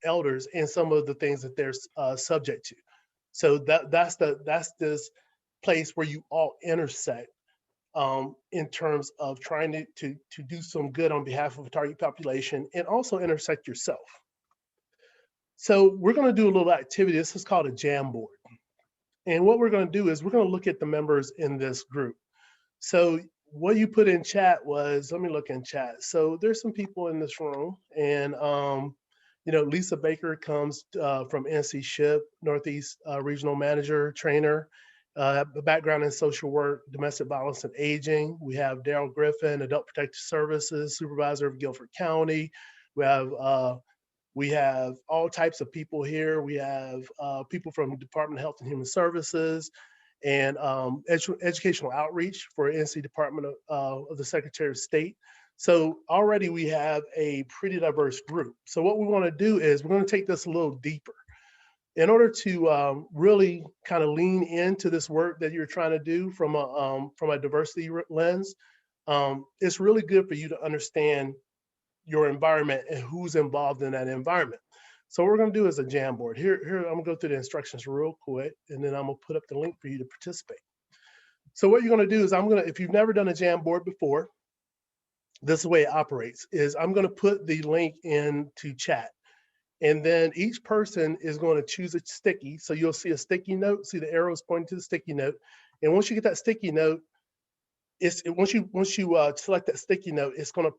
elders and some of the things that they're subject to. So that's this place where you all intersect in terms of trying to do some good on behalf of a target population and also intersect yourself. So we're going to do a little activity. This is called a Jamboard. And what we're going to do is we're going to look at the members in this group. So what you put in chat was, let me look in chat. So there's some people in this room, and you know, Lisa Baker comes from NC SHIP, Northeast Regional Manager, trainer, a background in social work, domestic violence and aging. We have Daryl Griffin, Adult Protective Services, Supervisor of Guilford County. We have all types of people here. We have people from the Department of Health and Human Services and educational outreach for NC Department of the Secretary of State. So already we have a pretty diverse group. So what we want to do is we're going to take this a little deeper. In order to really kind of lean into this work that you're trying to do from a diversity lens, it's really good for you to understand your environment and who's involved in that environment. So what we're going to do is a Jamboard. Here, I'm going to go through the instructions real quick, and then I'm going to put up the link for you to participate. So what you're going to do is if you've never done a Jamboard before, this is the way it operates, is I'm going to put the link into chat. And then each person is going to choose a sticky. So you'll see a sticky note, see the arrows pointing to the sticky note. And once you get that sticky note, once you select that sticky note, it's gonna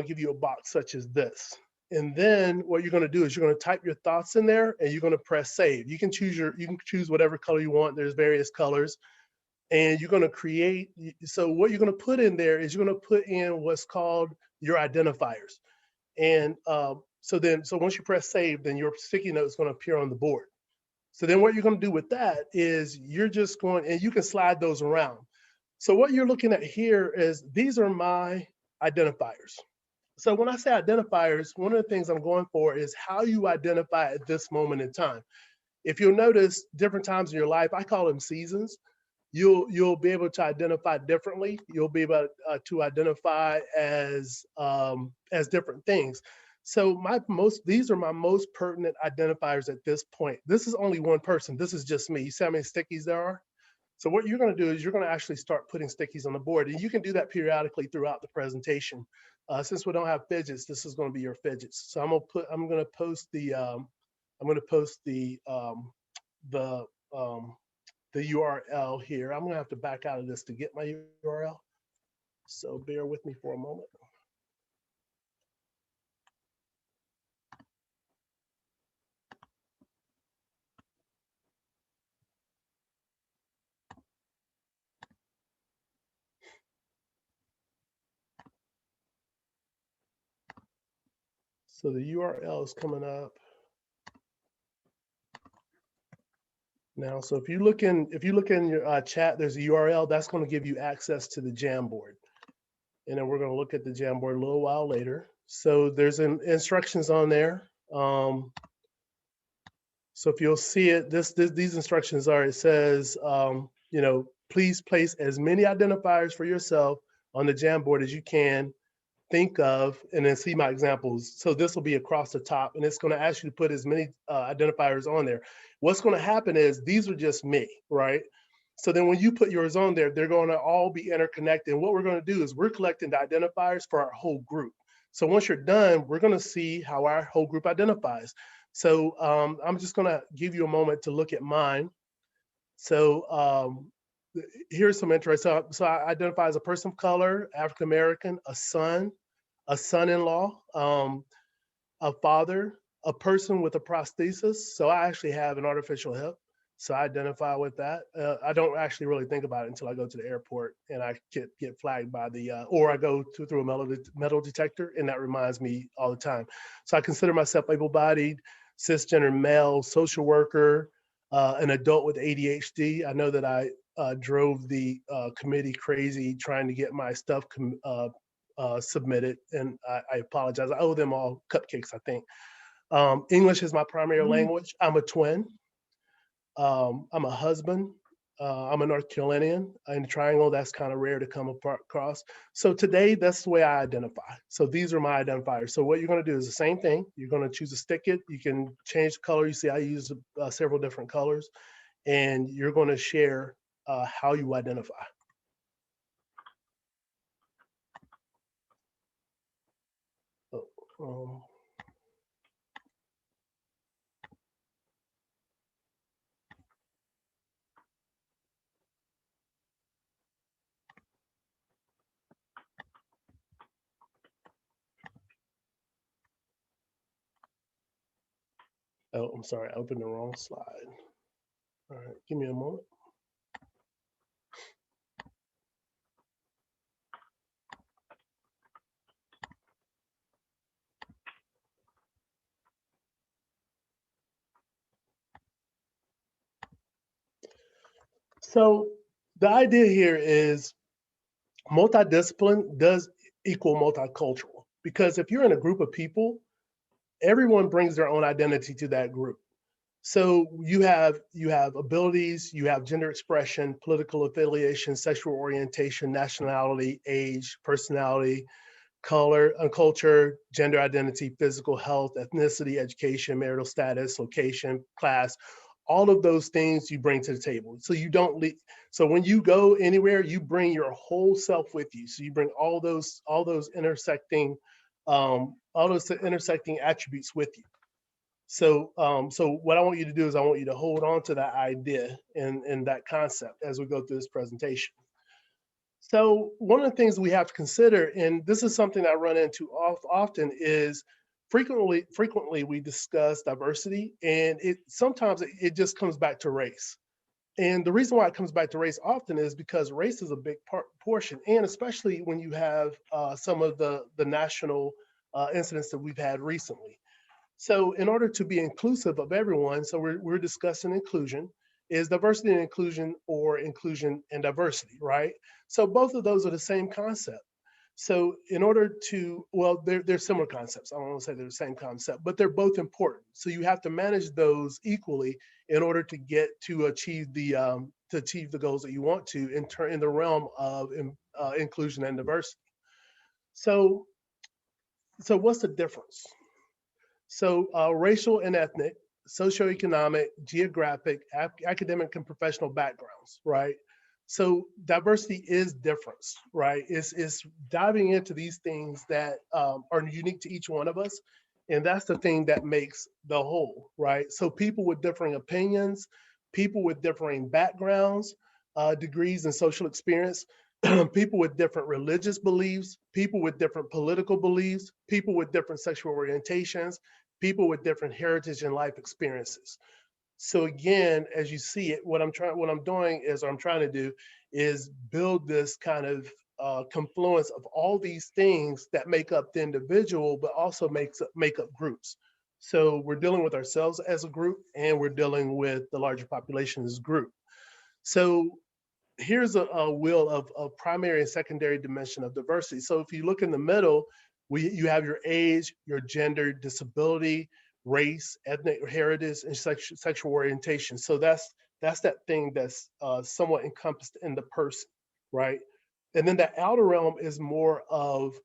give you a box such as this. And then what you're gonna do is you're gonna type your thoughts in there and you're gonna press save. You can choose whatever color you want. There's various colors. And you're gonna create, so what you're gonna put in there is you're gonna put in what's called your identifiers. And so once you press save, then your sticky note is gonna appear on the board. So then what you're gonna do with that is you're just going, and you can slide those around. So what you're looking at here is these are my identifiers. So when I say identifiers, one of the things I'm going for is how you identify at this moment in time. If you'll notice different times in your life, I call them seasons. You'll be able to identify differently. You'll be able to identify as different things. So these are my most pertinent identifiers at this point. This is only one person. This is just me. You see how many stickies there are? So what you're going to do is you're going to actually start putting stickies on the board, and you can do that periodically throughout the presentation. Since we don't have fidgets, this is going to be your fidgets. So I'm going to post the URL here. I'm going to have to back out of this to get my URL. So bear with me for a moment. So the URL is coming up now. So if you look in your chat, there's a URL that's going to give you access to the Jamboard. And then we're going to look at the Jamboard a little while later. So there's instructions on there. So if you'll see it, these instructions are, it says, you know, please place as many identifiers for yourself on the Jamboard as you can think of, and then see my examples. So this will be across the top, and it's going to ask you to put as many identifiers on there. What's going to happen is these are just me, right? So then when you put yours on there, they're going to all be interconnected. And what we're going to do is we're collecting the identifiers for our whole group. So once you're done, we're going to see how our whole group identifies. So I'm just going to give you a moment to look at mine. So here's some interest. So I identify as a person of color, African American, a son-in-law, a father, a person with a prosthesis. So I actually have an artificial hip. So I identify with that. I don't actually really think about it until I go to the airport and I get flagged by or I go through a metal detector, and that reminds me all the time. So I consider myself able-bodied, cisgender male, social worker, an adult with ADHD. I know that I drove the committee crazy trying to get my stuff submitted, and I apologize. I owe them all cupcakes, I think. English is my primary language. I'm a twin. I'm a husband. I'm a North Carolinian. In the triangle, that's kind of rare to come across. So today, that's the way I identify. So these are my identifiers. So what you're going to do is the same thing. You're going to choose a stick it. You can change the color. You see, I use several different colors, and you're going to share how you identify. So, oh, I'm sorry, I opened the wrong slide. All right, give me a moment. So the idea here is multidiscipline does equal multicultural, because if you're in a group of people, everyone brings their own identity to that group. So you have abilities, you have gender expression, political affiliation, sexual orientation, nationality, age, personality, color, culture, gender identity, physical health, ethnicity, education, marital status, location, class. All of those things you bring to the table. So you don't leave. So when you go anywhere, you bring your whole self with you. So you bring all those intersecting attributes with you. So what I want you to do is I want you to hold on to that idea and that concept as we go through this presentation. So one of the things we have to consider, and this is something I run into often, is frequently we discuss diversity, and it just comes back to race. And the reason why it comes back to race often is because race is a big portion, and especially when you have some of the national incidents that we've had recently. So in order to be inclusive of everyone, so we're discussing inclusion, is diversity and inclusion or inclusion and diversity, right? So both of those are the same concept. So in order to, well, they're similar concepts. I don't want to say they're the same concept, but they're both important. So you have to manage those equally in order to get to achieve the goals that you want to in the realm of inclusion and diversity. So so what's the difference? So racial and ethnic, socioeconomic, geographic, academic, and professional backgrounds, right? So diversity is difference, right? It's diving into these things that are unique to each one of us. And that's the thing that makes the whole, right? So people with differing opinions, people with differing backgrounds, degrees and social experience, people with different religious beliefs, people with different political beliefs, people with different sexual orientations, people with different heritage and life experiences. So again, as you see it, what I'm doing is, or I'm trying to do, is build this kind of confluence of all these things that make up the individual, but also make up groups. So we're dealing with ourselves as a group, and we're dealing with the larger population as a group. So here's a wheel of primary and secondary dimension of diversity. So if you look in the middle, you have your age, your gender, disability, race, ethnic heritage, and sexual orientation. So that's that thing that's somewhat encompassed in the person, right? And then the outer realm is more of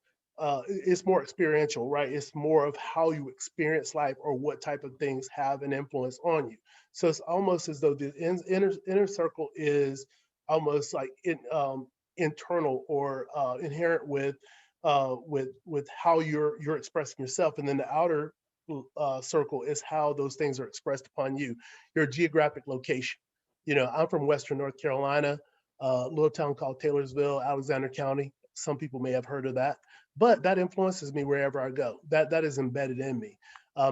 it's more experiential, right? It's more of how you experience life or what type of things have an influence on you. So it's almost as though the inner circle is almost like internal or inherent with how you're expressing yourself, and then the outer circle is how those things are expressed upon you, your geographic location. You know, I'm from Western North Carolina, a little town called Taylorsville, Alexander County. Some people may have heard of that, but that influences me wherever I go. That is embedded in me.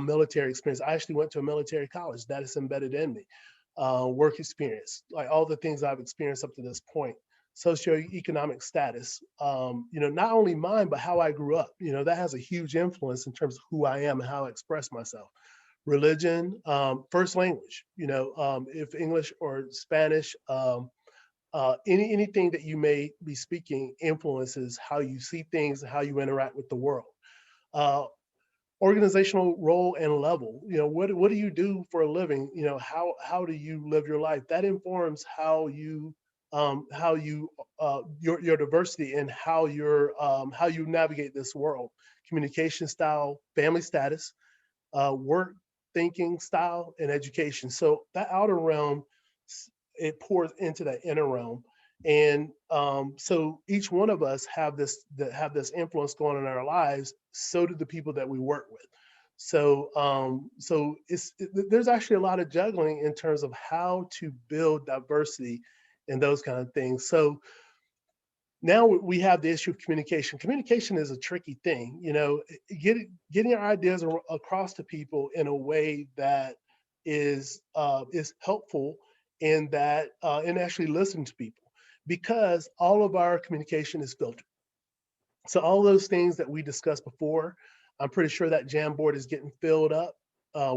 Military experience. I actually went to a military college. That is embedded in me. Work experience, like all the things I've experienced up to this point. Socioeconomic status, not only mine, but how I grew up. That has a huge influence in terms of who I am and how I express myself. Religion, first language, if English or Spanish, anything that you may be speaking influences how you see things and how you interact with the world. Uh, organizational role and level. What do you do for a living? How do you live your life? That informs your diversity and how you navigate this world. Communication style, family status, work thinking style, and education. So that outer realm, it pours into that inner realm. And so each one of us have this influence going on in our lives. So do the people that we work with. So there's actually a lot of juggling in terms of how to build diversity and those kind of things. So now we have the issue of communication. Communication is a tricky thing, getting our ideas across to people in a way that is helpful, and that and actually listen to people, because all of our communication is filtered. So all those things that we discussed before, I'm pretty sure that Jamboard is getting filled up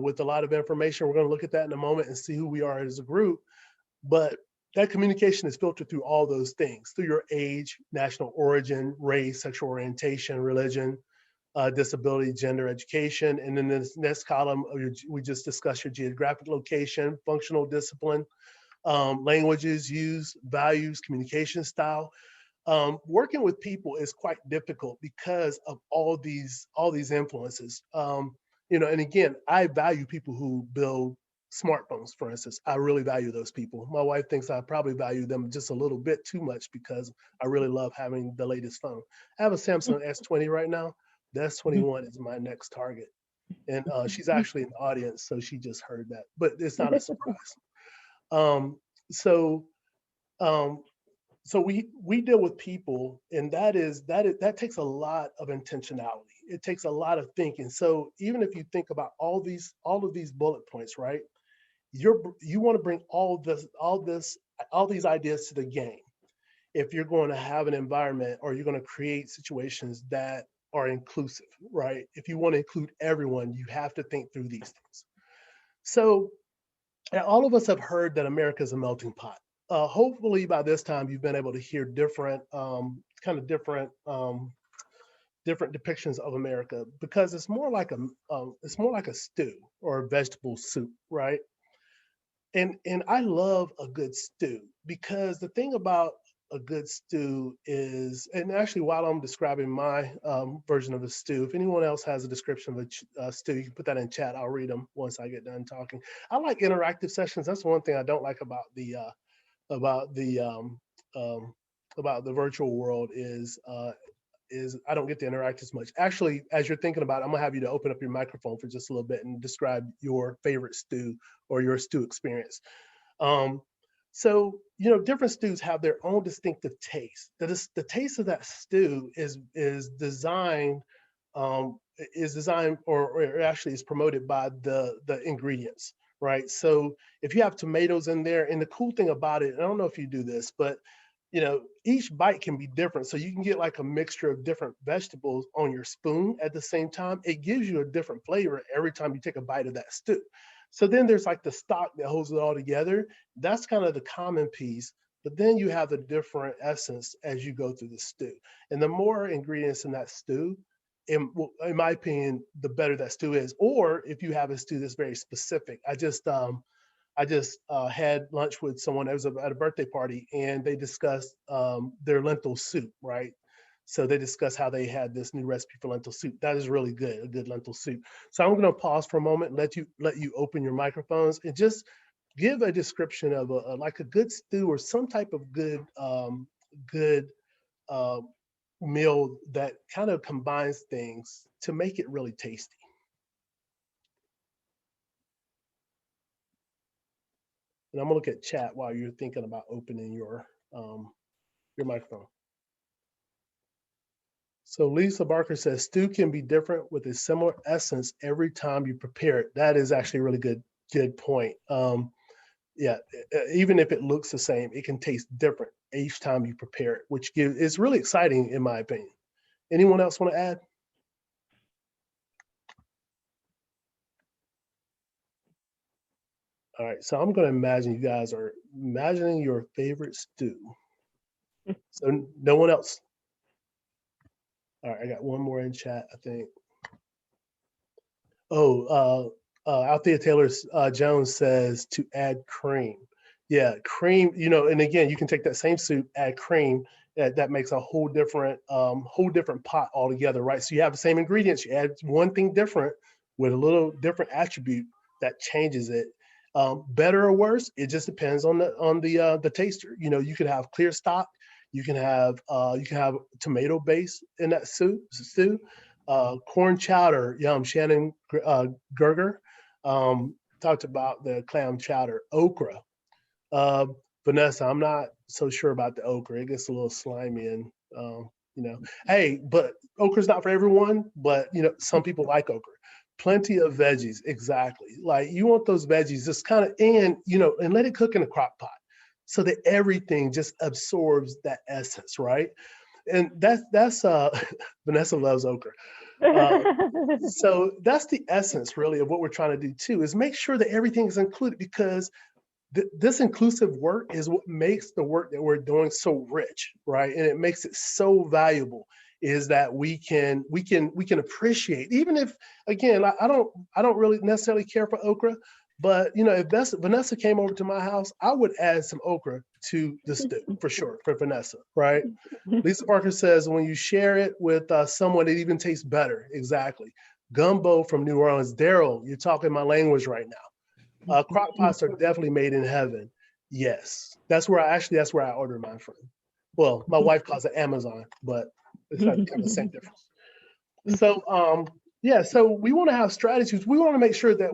with a lot of information. We're going to look at that in a moment and see who we are as a group. But that communication is filtered through all those things, through your age, national origin, race, sexual orientation, religion, disability, gender, education. And then this next column, we just discussed your geographic location, functional discipline, languages used, values, communication style. Working with people is quite difficult because of all these influences. And again, I value people who build smartphones, for instance. I really value those people. My wife thinks I probably value them just a little bit too much because I really love having the latest phone. I have a Samsung S20 right now. The S21 is my next target. And she's actually in the audience, so she just heard that, but it's not a surprise. Um, so um, so we deal with people, and that takes a lot of intentionality. It takes a lot of thinking. So even if you think about all of these bullet points, right? You want to bring all these ideas to the game. If you're going to have an environment, or you're going to create situations that are inclusive, right? If you want to include everyone, you have to think through these things. So all of us have heard that America is a melting pot. Hopefully, by this time, you've been able to hear different, different depictions of America, because it's more like a stew or a vegetable soup, right? And I love a good stew, because the thing about a good stew is, and actually, while I'm describing my version of a stew, if anyone else has a description of a stew, you can put that in chat. I'll read them once I get done talking. I like interactive sessions. That's one thing I don't like about the about the um, about the virtual world is I don't get to interact as much. Actually, as you're thinking about it, I'm gonna have you to open up your microphone for just a little bit and describe your favorite stew or your stew experience. Um, so different stews have their own distinctive taste. The taste of that stew is designed, or actually is promoted by the ingredients, right? So if you have tomatoes in there, and the cool thing about it, I don't know if you do this, but each bite can be different. So you can get like a mixture of different vegetables on your spoon at the same time. It gives you a different flavor every time you take a bite of that stew. So then there's like the stock that holds it all together. That's kind of the common piece. But then you have the different essence as you go through the stew. And the more ingredients in that stew, in my opinion, the better that stew is. Or if you have a stew that's very specific. I just had lunch with someone that was at a birthday party, and they discussed their lentil soup, right? So they discussed how they had this new recipe for lentil soup. That is really good, a good lentil soup. So I'm going to pause for a moment, let you open your microphones, and just give a description of like a good stew, or some type of good uh, meal that kind of combines things to make it really tasty. And I'm gonna look at chat while you're thinking about opening your microphone. So Lisa Barker says stew can be different with a similar essence every time you prepare it. That is actually a really good point. Yeah, even if it looks the same, it can taste different each time you prepare it, which it's really exciting in my opinion. Anyone else want to add? All right, so I'm going to imagine you guys are imagining your favorite stew. So no one else. All right, I got one more in chat, I think. Oh, Althea Taylor Jones says to add cream. Yeah, cream. And again, you can take that same soup, add cream. That makes a whole different pot altogether, right? So you have the same ingredients, you add one thing different with a little different attribute that changes it. Better or worse, it just depends on the taster. You could have clear stock, you can have tomato base in that stew, corn chowder. Shannon Gerger talked about the clam chowder. Okra. Uh, Vanessa, I'm not so sure about the okra. It gets a little slimy and hey, but okra's not for everyone. But some people like okra. Plenty of veggies, exactly. Like you want those veggies just kind of and let it cook in a crock pot so that everything just absorbs that essence, right? And that's Vanessa loves okra. Uh, so that's the essence really of what we're trying to do too, is make sure that everything is included, because this inclusive work is what makes the work that we're doing so rich, right? And it makes it so valuable, is that we can appreciate, even if, again, I don't really necessarily care for okra, but if Vanessa came over to my house, I would add some okra to the stew for sure for Vanessa, right? Lisa Parker says, when you share it with someone, it even tastes better. Exactly. Gumbo from New Orleans. Daryl, you're talking my language right now. Crock pots are definitely made in heaven. Yes. That's where I order mine from. Well, my wife calls it Amazon, but it's kind of the same difference. So, yeah, so we want to have strategies. We want to make sure that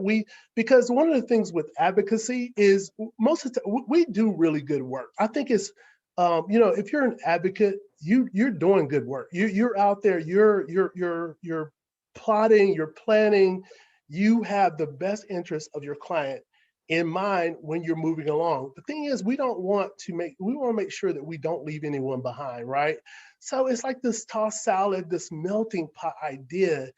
because one of the things with advocacy is most of the time we do really good work. I think it's, if you're an advocate, you're doing good work. You're out there, you're plotting, you're planning, you have the best interest of your client in mind when you're moving along. The thing is, we want to make sure that we don't leave anyone behind, right? So it's like this tossed salad, this melting pot idea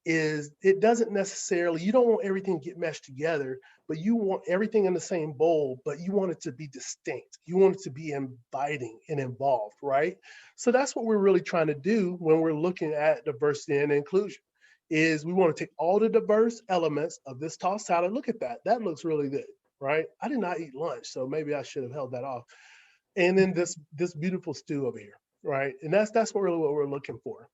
is, it doesn't necessarily, you don't want everything to get meshed together, but you want everything in the same bowl, but you want it to be distinct. You want it to be inviting and involved, right? So that's what we're really trying to do when we're looking at diversity and inclusion, is we want to take all the diverse elements of this tossed salad. Look at that. That looks really good, right? I did not eat lunch, so maybe I should have held that off. And then this beautiful stew over here, right? And that's what we're looking for.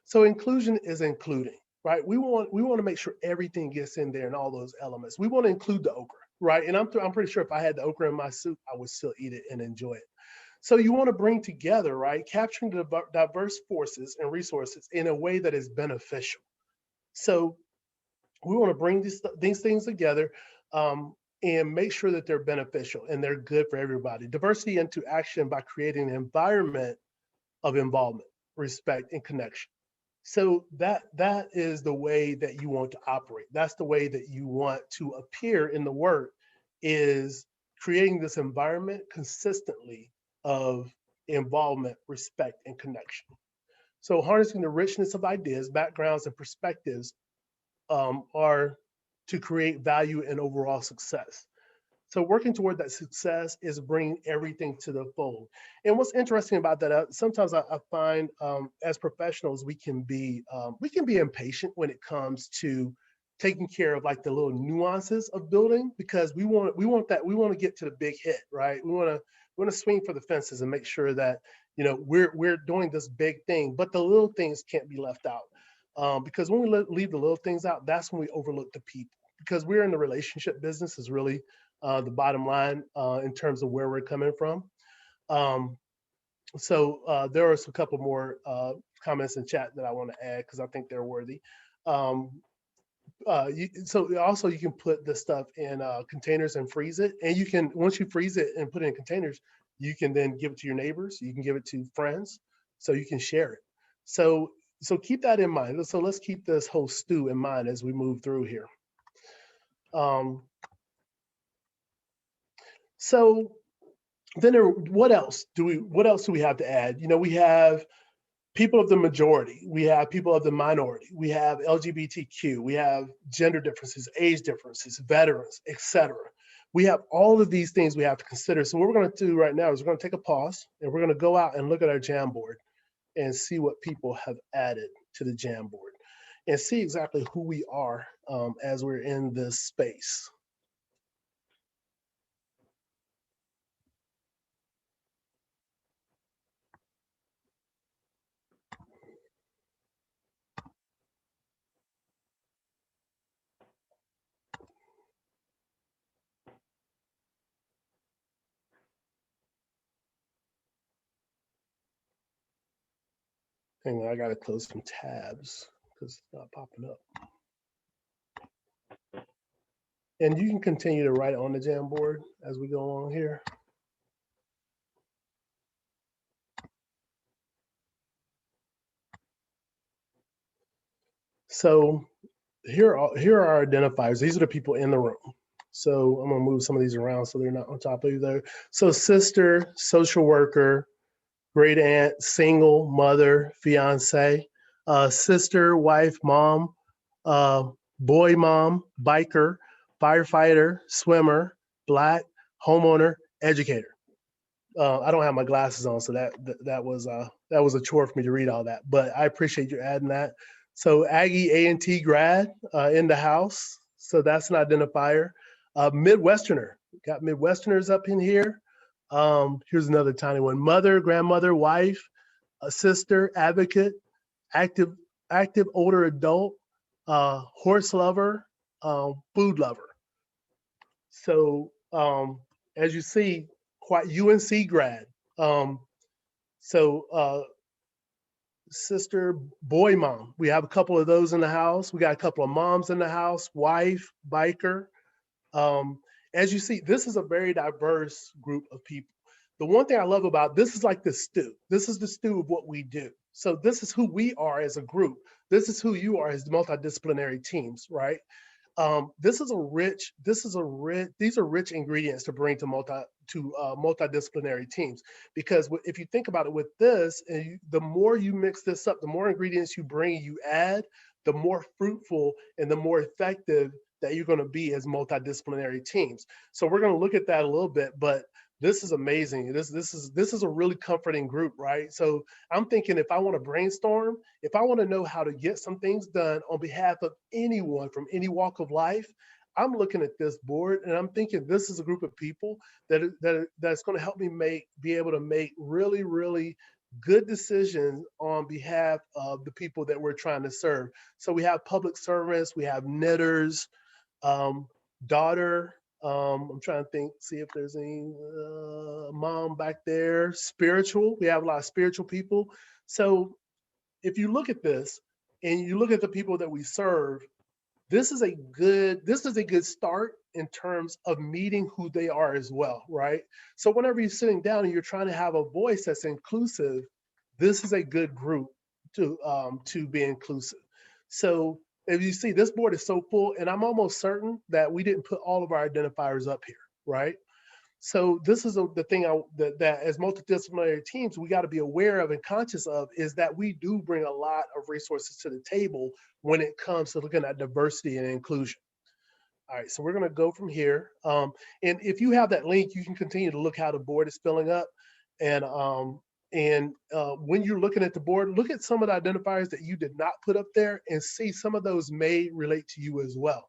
So inclusion is including, right? We want to make sure everything gets in there and all those elements. We want to include the okra, right? And I'm pretty sure if I had the okra in my soup, I would still eat it and enjoy it. So you want to bring together, right, capturing the diverse forces and resources in a way that is beneficial. So we want to bring these things together, and make sure that they're beneficial and they're good for everybody. Diversity into action by creating an environment of involvement, respect, and connection. So that is the way that you want to operate. That's the way that you want to appear in the work, is creating this environment consistently of involvement, respect, and connection. So harnessing the richness of ideas, backgrounds, and perspectives are to create value and overall success. So working toward that success is bringing everything to the fold. And what's interesting about that, sometimes I find as professionals we can be impatient when it comes to taking care of like the little nuances of building, because we want to get to the big hit, right? We want to swing for the fences and make sure that we're doing this big thing, but the little things can't be left out. Because when we leave the little things out, that's when we overlook the people. Because we're in the relationship business is really the bottom line in terms of where we're coming from. Um, so there are a couple more comments in chat that I want to add because I think they're worthy. Um, so also you can put this stuff in containers and freeze it. And you can, once you freeze it and put it in containers, you can then give it to your neighbors. You can give it to friends, so you can share it. So keep that in mind. So let's keep this whole stew in mind as we move through here. Um, so then what else do we have to add? We have people of the majority, we have people of the minority, we have LGBTQ, we have gender differences, age differences, veterans, etc. We have all of these things we have to consider. So what we're going to do right now is we're going to take a pause and we're going to go out and look at our Jamboard and see what people have added to the Jamboard and see exactly who we are as we're in this space. Hang on, I gotta close some tabs because it's not popping up. And you can continue to write on the Jamboard as we go on here. So here are our identifiers. These are the people in the room. So I'm gonna move some of these around so they're not on top of each other. So sister, social worker, great aunt, single, mother, fiance, sister, wife, mom, boy, mom, biker, firefighter, swimmer, black, homeowner, educator. I don't have my glasses on, so that was a chore for me to read all that. But I appreciate you adding that. So Aggie A&T grad in the house, so that's an identifier. Midwesterner, got Midwesterners up in here. Here's another tiny one: mother, grandmother, wife, a sister, advocate, active older adult, horse lover, food lover. So as you see, quite UNC grad. Um, so sister, boy, mom. We have a couple of those in the house. We got a couple of moms in the house, wife, biker. Um, as you see, this is a very diverse group of people. The one thing I love about this is like the stew. This is the stew of what we do. So this is who we are as a group. This is who you are as multidisciplinary teams, right? These are rich ingredients to bring to multidisciplinary teams, because if you think about it with this, and the more you mix this up, the more ingredients you bring, you add, the more fruitful and the more effective that you're going to be as multidisciplinary teams. So we're going to look at that a little bit, but this is amazing. This is a really comforting group, right? So I'm thinking, if I want to brainstorm, if I want to know how to get some things done on behalf of anyone from any walk of life, I'm looking at this board and I'm thinking this is a group of people that's going to help me be able to make really, really good decisions on behalf of the people that we're trying to serve. So we have public servants, we have knitters, daughter. I'm trying to think, see if there's any mom back there. Spiritual. We have a lot of spiritual people. So if you look at this and you look at the people that we serve, this is a good start in terms of meeting who they are as well, right? So whenever you're sitting down and you're trying to have a voice that's inclusive, this is a good group to be inclusive. So if you see, this board is so full, and I'm almost certain that we didn't put all of our identifiers up here, right? So this is the thing that as multidisciplinary teams, we got to be aware of and conscious of, is that we do bring a lot of resources to the table when it comes to looking at diversity and inclusion. All right, so we're going to go from here. And if you have that link, you can continue to look how the board is filling up. And when you're looking at the board, look at some of the identifiers that you did not put up there and see some of those may relate to you as well.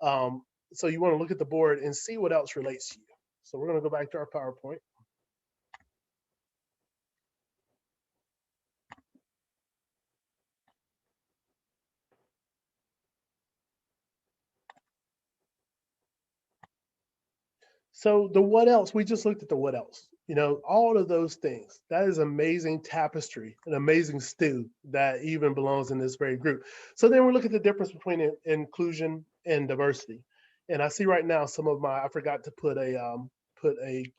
So you want to look at the board and see what else relates to you. So we're going to go back to our PowerPoint. So the what else, we just looked at the what else, all of those things. That is amazing tapestry, an amazing stew that even belongs in this very group. So then we look at the difference between inclusion and diversity. And I see right now I forgot to put a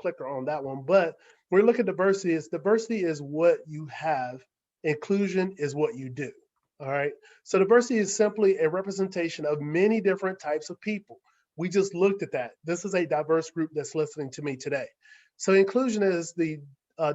clicker on that one, but when we look at diversity is what you have. Inclusion is what you do. All right. So diversity is simply a representation of many different types of people. We just looked at that. This is a diverse group that's listening to me today. So inclusion is the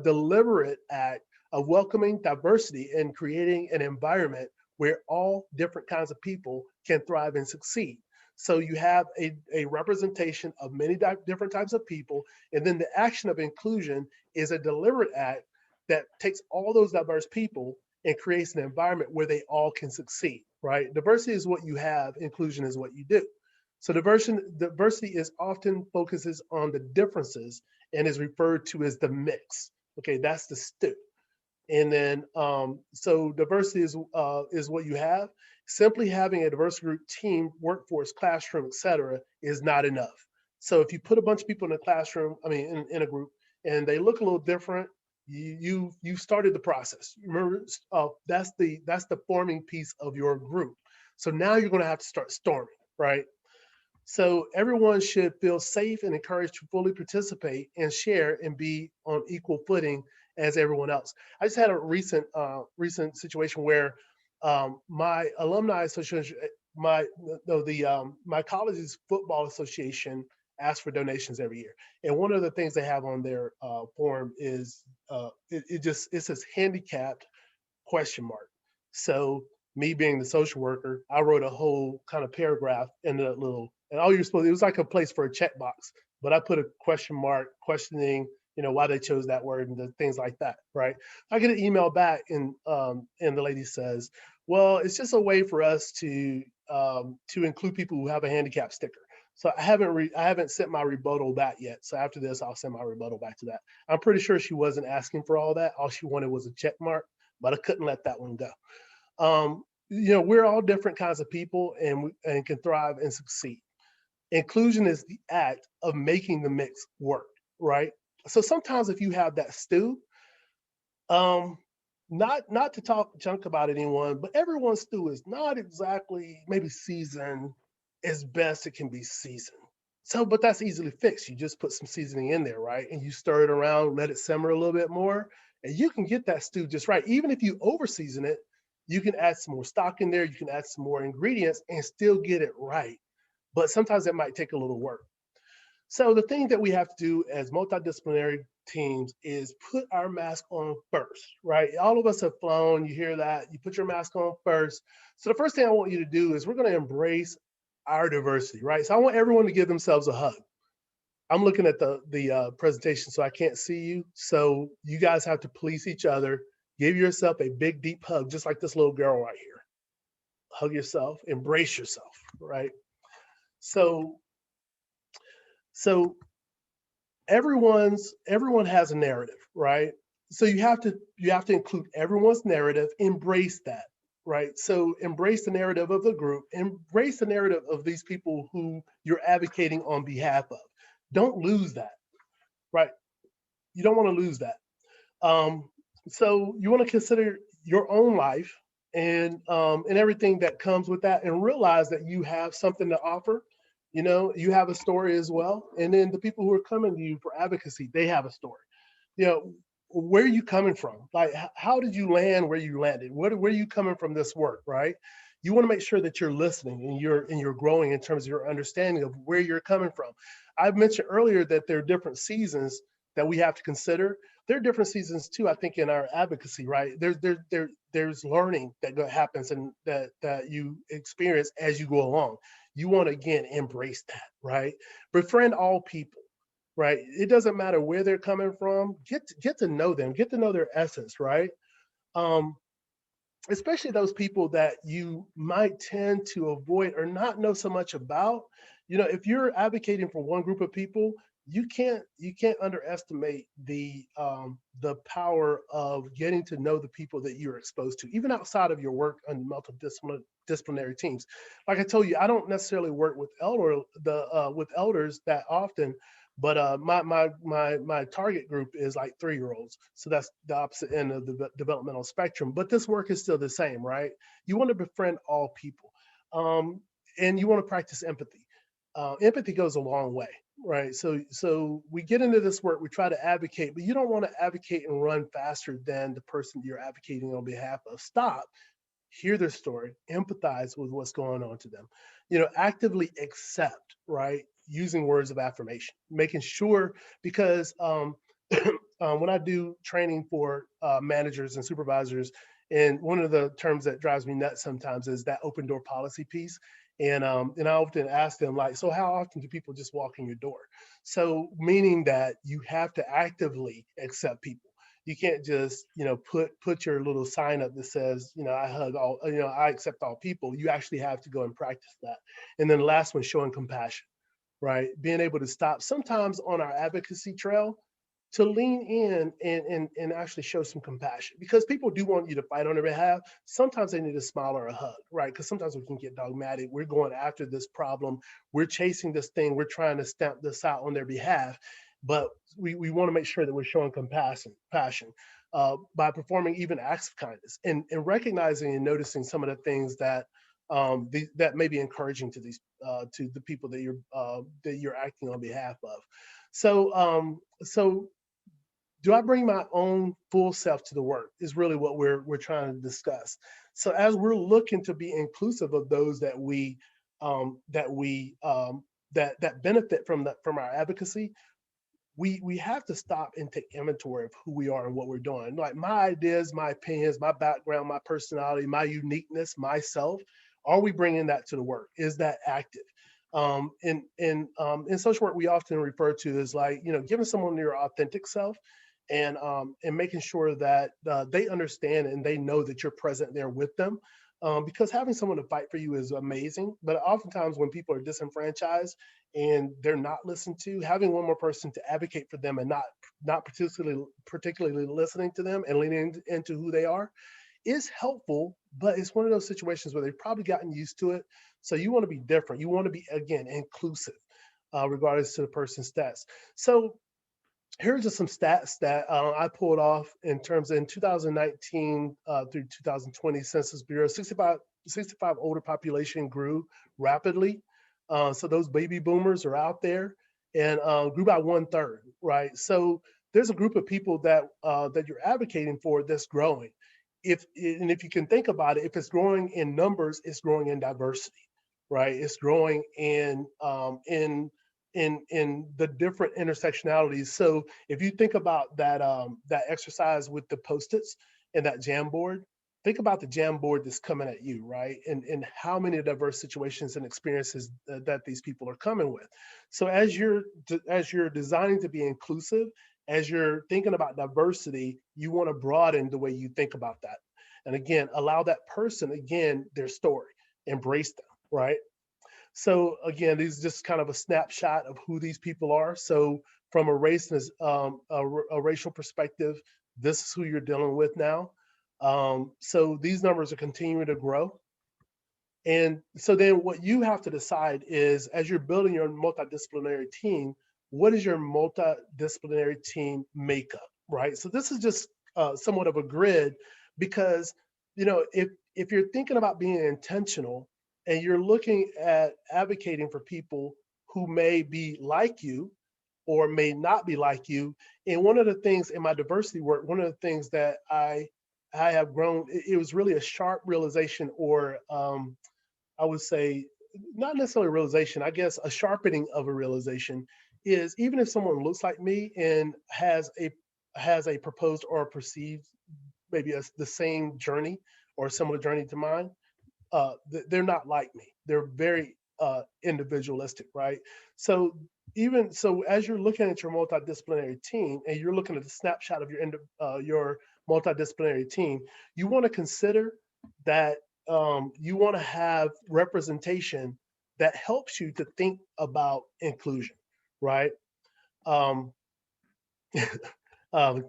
deliberate act of welcoming diversity and creating an environment where all different kinds of people can thrive and succeed. So you have a representation of many different types of people, and then the action of inclusion is a deliberate act that takes all those diverse people and creates an environment where they all can succeed, right? Diversity is what you have, inclusion is what you do. So diversity is often focuses on the differences and is referred to as the mix. Okay, that's the stew. And then, so diversity is what you have. Simply having a diverse group, team, workforce, classroom, etc., is not enough. So if you put a bunch of people in a classroom, I mean, in a group, and they look a little different, you started the process. Remember, that's the forming piece of your group. So now you're going to have to start storming, right? So everyone should feel safe and encouraged to fully participate and share and be on equal footing as everyone else. I just had a recent situation where my alumni association, my no, the my college's football association asks for donations every year, and one of the things they have on their form is it says handicapped question mark. So me being the social worker, I wrote a whole kind of paragraph in the little, and all you're supposed, it was like a place for a checkbox, but I put a question mark questioning, why they chose that word and the things like that, right? I get an email back and the lady says, well, it's just a way for us to include people who have a handicap sticker. So I haven't sent my rebuttal back yet. So after this, I'll send my rebuttal back to that. I'm pretty sure she wasn't asking for all that. All she wanted was a check mark, but I couldn't let that one go. We're all different kinds of people and can thrive and succeed. Inclusion is the act of making the mix work, right? So sometimes if you have that stew, um, not to talk junk about anyone, but everyone's stew is not exactly maybe seasoned as best it can be seasoned. So, but that's easily fixed. You just put some seasoning in there, right? And you stir it around, let it simmer a little bit more, and you can get that stew just right. Even if you over season it, you can add some more stock in there, you can add some more ingredients and still get it right. But sometimes it might take a little work. So the thing that we have to do as multidisciplinary teams is put our mask on first, right? All of us have flown, you hear that, you put your mask on first. So the first thing I want you to do is we're going to embrace our diversity, right? So I want everyone to give themselves a hug. I'm looking at the presentation, so I can't see you. So you guys have to police each other. Give yourself a big, deep hug, just like this little girl right here. Hug yourself, embrace yourself, right? So, so everyone has a narrative, right? So you have to include everyone's narrative, embrace that, right? So embrace the narrative of the group, embrace the narrative of these people who you're advocating on behalf of. Don't lose that, right? You don't want to lose that. Um, so you want to consider your own life and everything that comes with that, and realize that you have something to offer. You have a story as well, and then the people who are coming to you for advocacy, they have a story. Where are you coming from? Like, how did you land where you landed? Where are you coming from this work, right? You want to make sure that you're listening and you're growing in terms of your understanding of where you're coming from. I mentioned earlier that there are different seasons that we have to consider. There are different seasons too, I think, in our advocacy, right? There's learning that happens and that you experience as you go along. You want to again embrace that, right? Befriend all people, right? It doesn't matter where they're coming from. Get to know them, get to know their essence, right? Um, Especially those people that you might tend to avoid or not know so much about. If you're advocating for one group of people, you can't underestimate the power of getting to know the people that you're exposed to, even outside of your work on multidisciplinary teams. Like I told you, I don't necessarily work with with elders that often, but my target group is like 3-year-olds. So that's the opposite end of the developmental spectrum. But this work is still the same, right? You want to befriend all people, and you want to practice empathy. Empathy goes a long way, right? So we get into this work, we try to advocate, but you don't want to advocate and run faster than the person you're advocating on behalf of. Stop, hear their story, empathize with what's going on to them, actively accept, right? Using words of affirmation, making sure, because when I do training for managers and supervisors, and one of the terms that drives me nuts sometimes is that open door policy piece. And I often ask them, like, so how often do people just walk in your door? So meaning that you have to actively accept people. You can't just, put your little sign up that says, I hug all, I accept all people. You actually have to go and practice that. And then the last one, showing compassion, right? Being able to stop sometimes on our advocacy trail to lean in and actually show some compassion, because people do want you to fight on their behalf. Sometimes they need a smile or a hug, right? Because sometimes we can get dogmatic. We're going after this problem. We're chasing this thing. We're trying to stamp this out on their behalf. But we want to make sure that we're showing compassion, passion, by performing even acts of kindness, and recognizing and noticing some of the things that that may be encouraging to these to the people that you're acting on behalf of. So do I bring my own full self to the work is really what we're trying to discuss. So as we're looking to be inclusive of those that we that benefit from our advocacy, we have to stop and take inventory of who we are and what we're doing. Like my ideas, my opinions, my background, my personality, my uniqueness, myself. Are we bringing that to the work? Is that active? In social work, we often refer to as like, giving someone your authentic self, and making sure that they understand and they know that you're present there with them. Because having someone to fight for you is amazing, but oftentimes when people are disenfranchised and they're not listened to, having one more person to advocate for them and not particularly listening to them and leaning into who they are is helpful. But it's one of those situations where they've probably gotten used to it. So you want to be different. You want to be, again, inclusive, regardless to the person's stats. So here's just some stats that I pulled off in terms of in 2019 through 2020 Census Bureau. 65 older population grew rapidly. So those baby boomers are out there, and grew by 1/3, right? So there's a group of people that you're advocating for that's growing. If you can think about it, if it's growing in numbers, it's growing in diversity, right? It's growing in the different intersectionalities. So if you think about that exercise with the post-its and that Jamboard, think about the Jamboard that's coming at you, right? And how many diverse situations and experiences that these people are coming with. So as you're designing to be inclusive, as you're thinking about diversity, you want to broaden the way you think about that. And again, allow that person, again, their story, embrace them, right? So again, these is just kind of a snapshot of who these people are. So from a a racial perspective, this is who you're dealing with now. So these numbers are continuing to grow. And so then what you have to decide is, as you're building your multidisciplinary team, what is your multidisciplinary team makeup, right? So this is just somewhat of a grid, because, if you're thinking about being intentional and you're looking at advocating for people who may be like you or may not be like you, and one of the things in my diversity work, one of the things that I have grown, it was really a sharp realization, or I would say, not necessarily a realization, I guess a sharpening of a realization, is even if someone looks like me and has a proposed or a perceived, maybe the same journey or a similar journey to mine, they're not like me. They're very individualistic, right? So even so, as you're looking at your multidisciplinary team and you're looking at the snapshot of your multidisciplinary team, you want to consider that you want to have representation that helps you to think about inclusion, right? Um,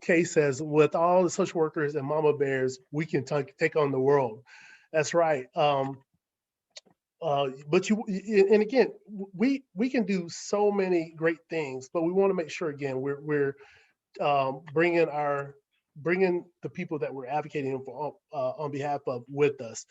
Kay says, with all the social workers and mama bears, we can take on the world. That's right. But and again, we can do so many great things, but we want to make sure, again, we're bringing the people that we're advocating for on behalf of with us.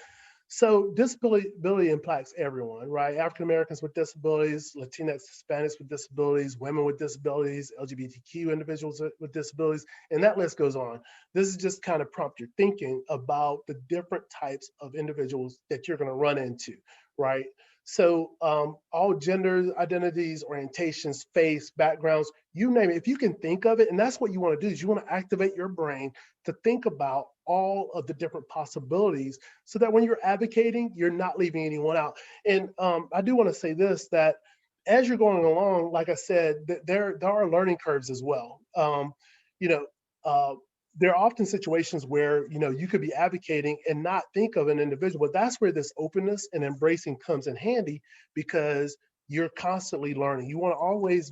So disability impacts everyone, right? African Americans with disabilities, Latinx, Hispanics with disabilities, women with disabilities, LGBTQ individuals with disabilities, and that list goes on. This is just kind of prompt your thinking about the different types of individuals that you're going to run into, right? So all genders, identities, orientations, faiths, backgrounds, you name it, if you can think of it, and that's what you want to do, is you want to activate your brain to think about all of the different possibilities, so that when you're advocating, you're not leaving anyone out. And I do want to say this, that as you're going along, like I said, there are learning curves as well. You know, uh, there are often situations where you could be advocating and not think of an individual, but that's where this openness and embracing comes in handy, because you're constantly learning. You want to always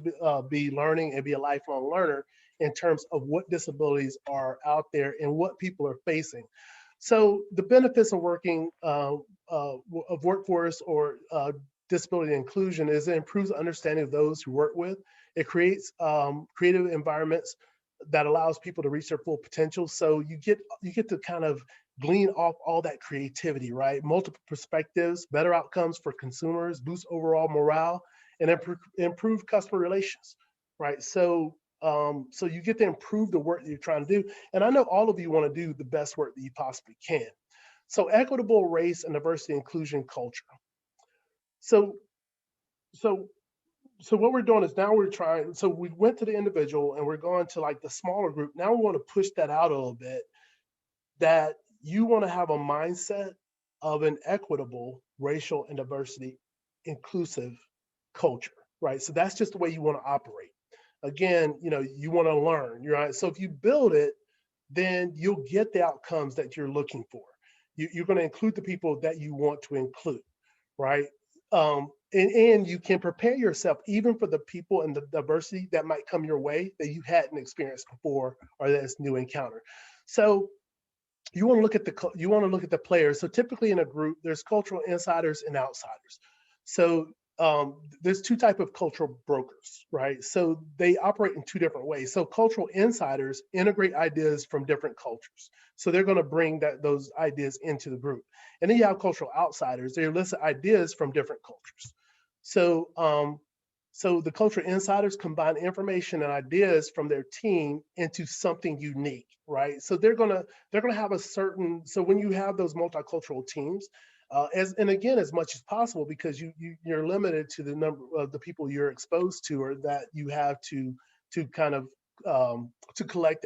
be learning and be a lifelong learner in terms of what disabilities are out there and what people are facing. So the benefits of working of workforce or disability inclusion is it improves understanding of those who work with. It creates creative environments that allows people to reach their full potential. So you get to kind of glean off all that creativity, right? Multiple perspectives, better outcomes for consumers, boost overall morale, and improve customer relations, right? So you get to improve the work that you're trying to do. And I know all of you want to do the best work that you possibly can. So equitable race and diversity inclusion culture. So so so what we're doing is now we're trying, so we went to the individual and we're going to like the smaller group. Now we want to push that out a little bit, that you want to have a mindset of an equitable racial and diversity inclusive culture, right? So that's just the way you want to operate. Again, you want to learn, right? So if you build it, then you'll get the outcomes that you're looking for. You're going to include the people that you want to include, right? And you can prepare yourself even for the people and the diversity that might come your way that you hadn't experienced before or that's new encounter. So you want to look at the players. So typically in a group, there's cultural insiders and outsiders. So there's two type of cultural brokers, right? So they operate in two different ways. So cultural insiders integrate ideas from different cultures. So they're going to bring those ideas into the group. And then you have cultural outsiders. They elicit ideas from different cultures. So so the cultural insiders combine information and ideas from their team into something unique, right? So they're gonna have a certain. So when you have those multicultural teams, and again, as much as possible, because you're limited to the number of the people you're exposed to or that you have to kind of to collect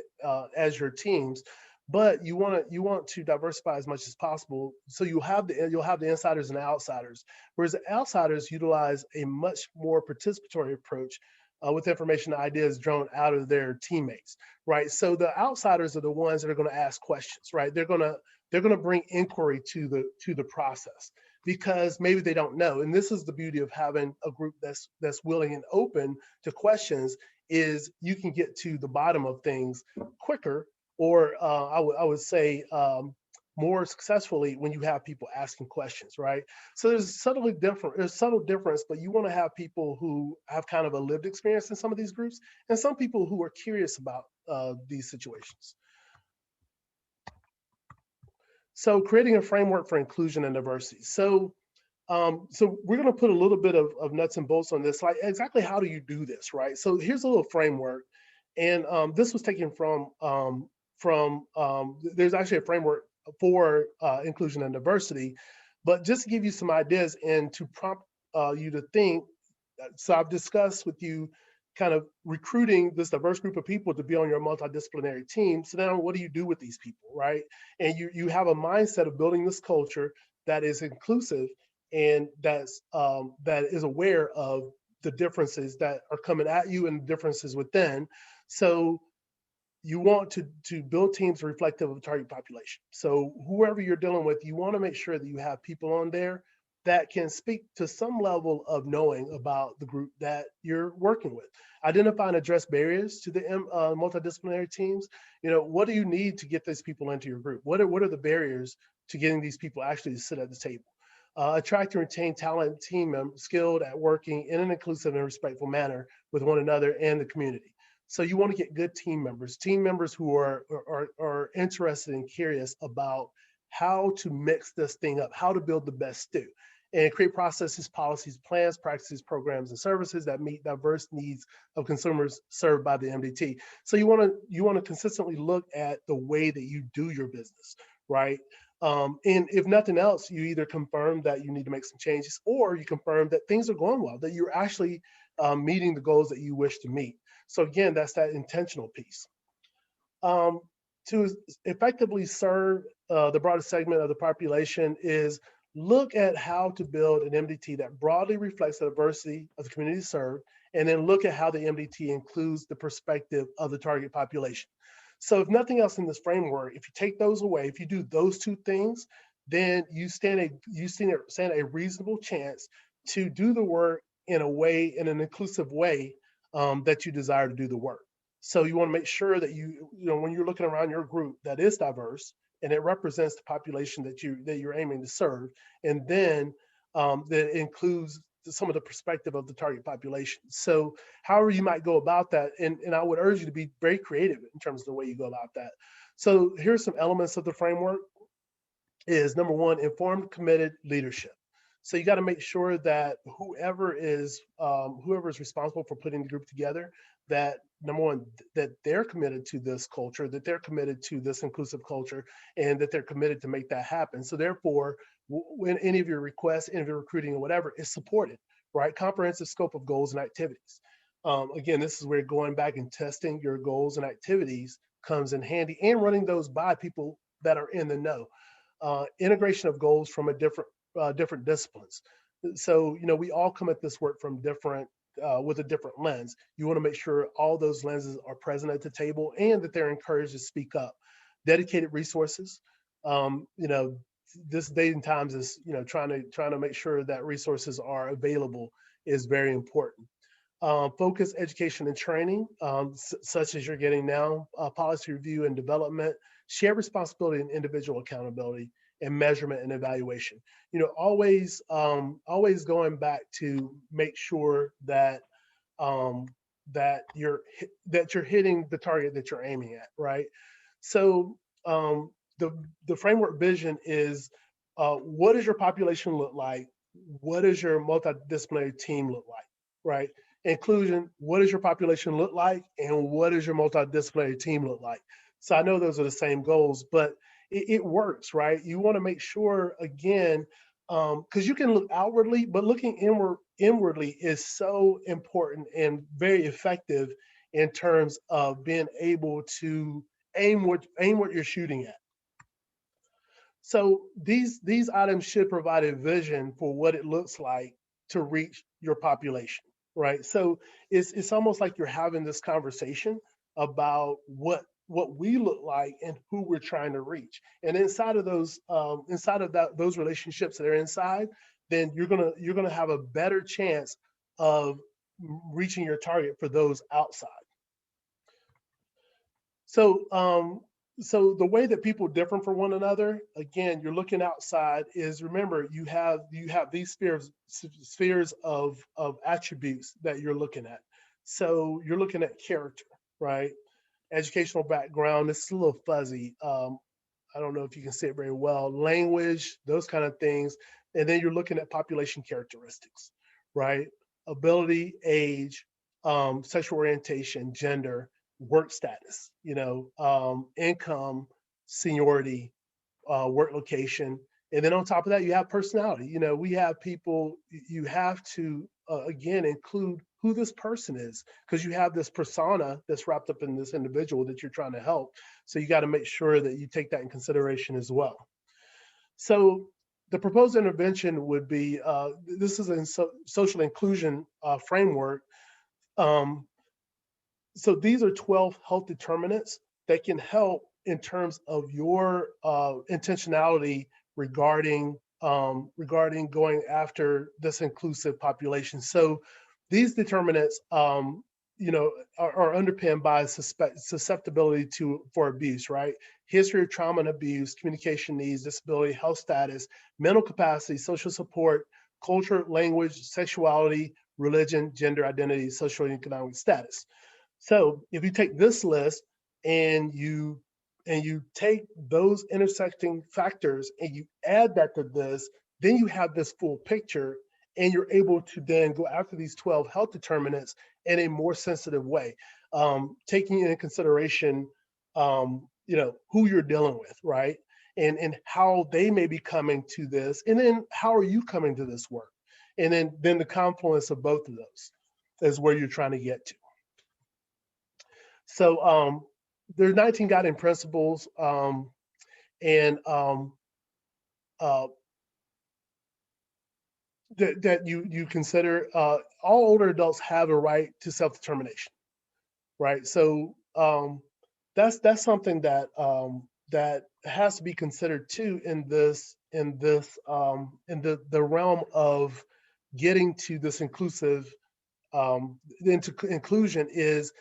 as your teams. But you want to diversify as much as possible. So you'll have the insiders and the outsiders, whereas the outsiders utilize a much more participatory approach with information and ideas drawn out of their teammates, right? So the outsiders are the ones that are going to ask questions, right? They're going to bring inquiry to the process because maybe they don't know. And this is the beauty of having a group that's willing and open to questions, is you can get to the bottom of things quicker, or I would say more successfully when you have people asking questions, right? So there's subtle difference, but you want to have people who have kind of a lived experience in some of these groups, and some people who are curious about these situations. So creating a framework for inclusion and diversity. So we're going to put a little bit of nuts and bolts on this, like exactly how do you do this, right? So here's a little framework, and this was taken from there's actually a framework for inclusion and diversity, but just to give you some ideas and to prompt you to think. So I've discussed with you kind of recruiting this diverse group of people to be on your multidisciplinary team. So now what do you do with these people, right? And you have a mindset of building this culture that is inclusive and that is aware of the differences that are coming at you and differences within. So you want to build teams reflective of the target population. So whoever you're dealing with, you want to make sure that you have people on there that can speak to some level of knowing about the group that you're working with. Identify and address barriers to the multidisciplinary teams. What do you need to get these people into your group? What are the barriers to getting these people actually to sit at the table? Attract and retain talented team members skilled at working in an inclusive and respectful manner with one another and the community. So you want to get good team members who are interested and curious about how to mix this thing up, how to build the best stew, and create processes, policies, plans, practices, programs, and services that meet diverse needs of consumers served by the MDT. So you want to consistently look at the way that you do your business, right? And if nothing else, you either confirm that you need to make some changes, or you confirm that things are going well, that you're actually meeting the goals that you wish to meet. So again, that's that intentional piece. Um, to effectively serve the broadest segment of the population is look at how to build an MDT that broadly reflects the diversity of the community served, and then look at how the MDT includes the perspective of the target population. So if nothing else in this framework, if you take those away, if you do those two things, then stand a reasonable chance to do the work in a way, in an inclusive way, that you desire to do the work. So you want to make sure that when you're looking around your group, that is diverse and it represents the population that you're aiming to serve, and then that includes some of the perspective of the target population. So however you might go about that, and I would urge you to be very creative in terms of the way you go about that. So here's some elements of the framework. Is number one, informed, committed leadership. So you got to make sure that whoever is responsible for putting the group together, that number one, that they're committed to this culture, that they're committed to this inclusive culture, and that they're committed to make that happen. So therefore, when any of your requests, any of your recruiting or whatever is supported, right? Comprehensive scope of goals and activities. Again, this is where going back and testing your goals and activities comes in handy, and running those by people that are in the know. Integration of goals from different disciplines. So we all come at this work from different with a different lens. You want to make sure all those lenses are present at the table and that they're encouraged to speak up. Dedicated resources. This day and times is trying to make sure that resources are available is very important. Focus education and training, such as you're getting now, policy review and development, share responsibility and individual accountability, and measurement and evaluation. Always going back to make sure that um, that you're hitting the target that you're aiming at, right? So um, the framework vision is, what does your population look like? What does your multidisciplinary team look like, right? Inclusion, what does your population look like, and what does your multidisciplinary team look like? So I know those are the same goals, but it works, right? You want to make sure, again, because you can look outwardly, but looking inwardly is so important and very effective in terms of being able to aim what you're shooting at. So these items should provide a vision for what it looks like to reach your population, right? So it's almost like you're having this conversation about what we look like and who we're trying to reach. And inside of those relationships that are inside, then you're gonna have a better chance of reaching your target for those outside. So, so the way that people differ from one another, again, you're looking outside. Is remember you have these spheres of attributes that you're looking at. So you're looking at character, right? Educational background. It's a little fuzzy. I don't know if you can say it very well. Language, those kind of things, and then you're looking at population characteristics, right? Ability, age, sexual orientation, gender, work status, income, seniority, work location. And then on top of that, you have personality. We have people, you have to, again, include who this person is, because you have this persona that's wrapped up in this individual that you're trying to help. So you got to make sure that you take that in consideration as well. So the proposed intervention would be, this is a social inclusion framework. Um, so these are 12 health determinants that can help in terms of your intentionality regarding going after this inclusive population. So these determinants, are underpinned by susceptibility for abuse, right? History of trauma and abuse, communication needs, disability, health status, mental capacity, social support, culture, language, sexuality, religion, gender identity, social and economic status. So if you take this list and you take those intersecting factors and you add that to this, then you have this full picture, and you're able to then go after these 12 health determinants in a more sensitive way, taking into consideration, who you're dealing with, right? And how they may be coming to this, and then how are you coming to this work? And then the confluence of both of those is where you're trying to get to. So there's 19 guiding principles, and uh, that you consider. All older adults have a right to self-determination, right? So that's something that that has to be considered too in the realm of getting to this inclusion is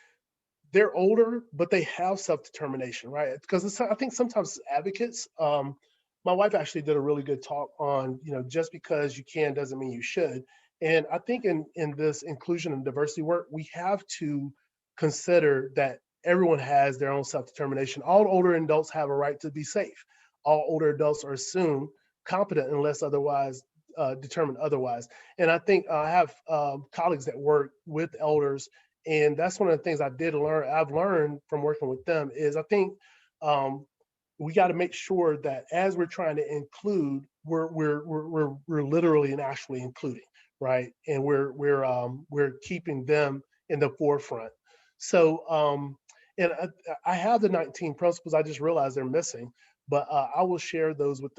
they're older, but they have self-determination, right? Because I think sometimes advocates, my wife actually did a really good talk on, just because you can doesn't mean you should. And I think in this inclusion and diversity work, we have to consider that everyone has their own self-determination. All older adults have a right to be safe. All older adults are assumed competent unless otherwise determined otherwise. And I think I have colleagues that work with elders, and that's one of the things I've learned from working with them is I think um, we got to make sure that as we're trying to include, we're literally and actually including, right? And we're keeping them in the forefront. So and I have the 19 principles. I just realized they're missing, but I will share those with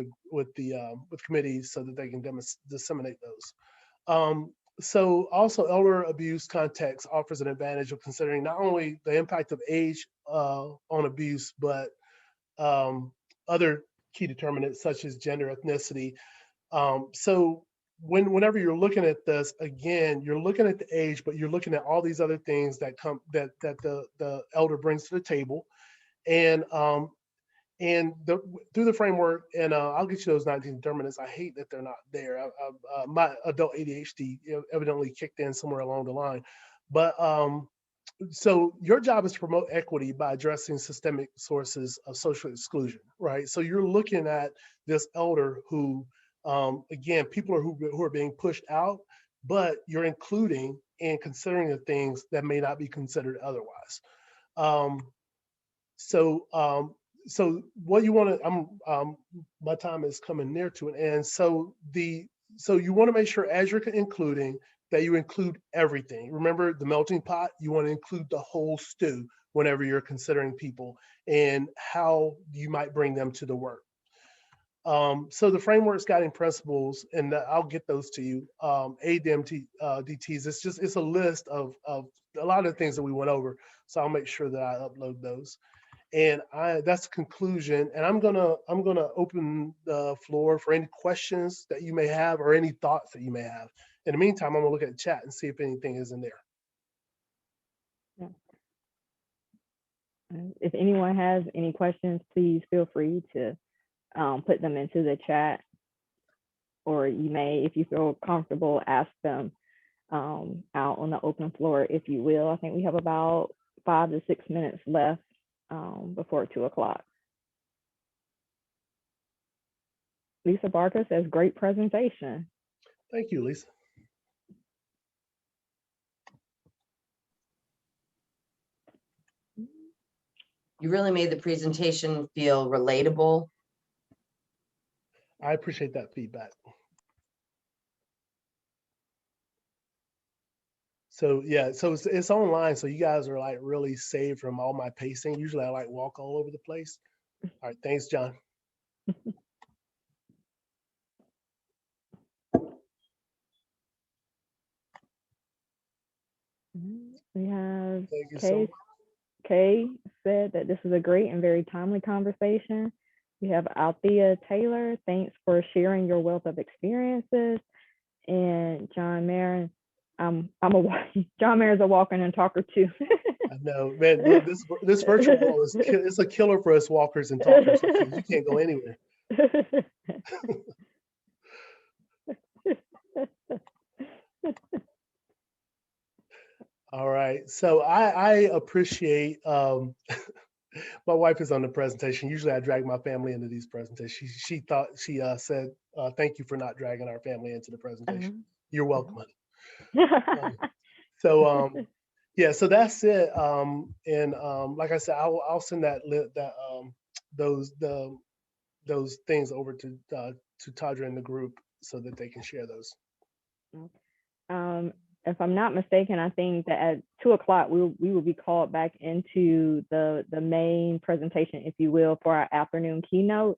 committees so that they can disseminate those. So also elder abuse context offers an advantage of considering not only the impact of age on abuse, but um, other key determinants such as gender, ethnicity. So whenever you're looking at this, again, you're looking at the age, but you're looking at all these other things that the elder brings to the table. And through the framework, and I'll get you those 19 determinants. I hate that they're not there. My adult ADHD evidently kicked in somewhere along the line. But so your job is to promote equity by addressing systemic sources of social exclusion, right? So you're looking at this elder who, again, people who are being pushed out, but you're including and considering the things that may not be considered otherwise. Um, so so what you want to my time is coming near to an end. So you want to make sure as you're including that you include everything. Remember the melting pot, you want to include the whole stew whenever you're considering people and how you might bring them to the work. So the framework's guiding principles, and I'll get those to you. ADMTs, it's a list of a lot of the things that we went over. So I'll make sure that I upload those. And that's the conclusion. And I'm gonna open the floor for any questions that you may have or any thoughts that you may have. In the meantime, I'm gonna look at the chat and see if anything is in there. Yeah. If anyone has any questions, please feel free to put them into the chat, or you may, if you feel comfortable, ask them out on the open floor, if you will. I think we have about 5 to 6 minutes left before 2 o'clock. Lisa Barker says, great presentation. Thank you, Lisa. You really made the presentation feel relatable. I appreciate that feedback. So yeah, so it's online. So you guys are like really saved from all my pacing. Usually I like walk all over the place. All right, thanks, John. We have Thank you so much. Kay said that this is a great and very timely conversation. We have Althea Taylor, thanks for sharing your wealth of experiences. And John Marin, John Marin's a walker and talker too. I know, man. Look, this virtual world it's a killer for us walkers and talkers. You can't go anywhere. All right. So I appreciate my wife is on the presentation. Usually I drag my family into these presentations. She said, thank you for not dragging our family into the presentation. You're welcome, honey. Yeah, so that's it. And like I said, I'll send those things over to Tadra in the group so that they can share those. If I'm not mistaken, I think that at 2 o'clock we will be called back into the main presentation, if you will, for our afternoon keynote.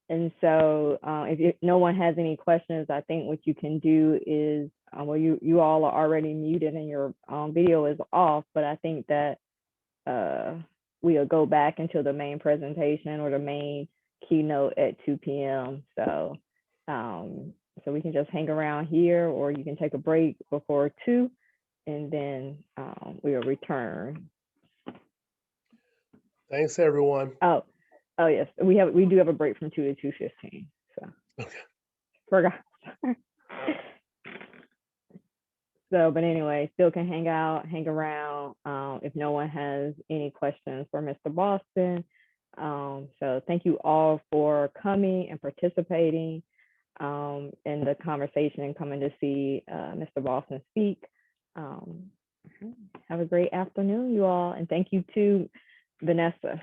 And so if no one has any questions, I think what you can do is, well, you all are already muted and your video is off, but I think that we'll go back into the main presentation or the main keynote at 2 p.m. So we can just hang around here, or you can take a break before 2, and then we'll return. Thanks, everyone. Oh yes, we do have a break from 2 to 2:15. So Okay. forgot. So, but anyway, still can hang out, hang around. If no one has any questions for Mr. Boston. So thank you all for coming and participating in the conversation and coming to see Mr. Boston speak. Have a great afternoon, you all. And thank you to Vanessa.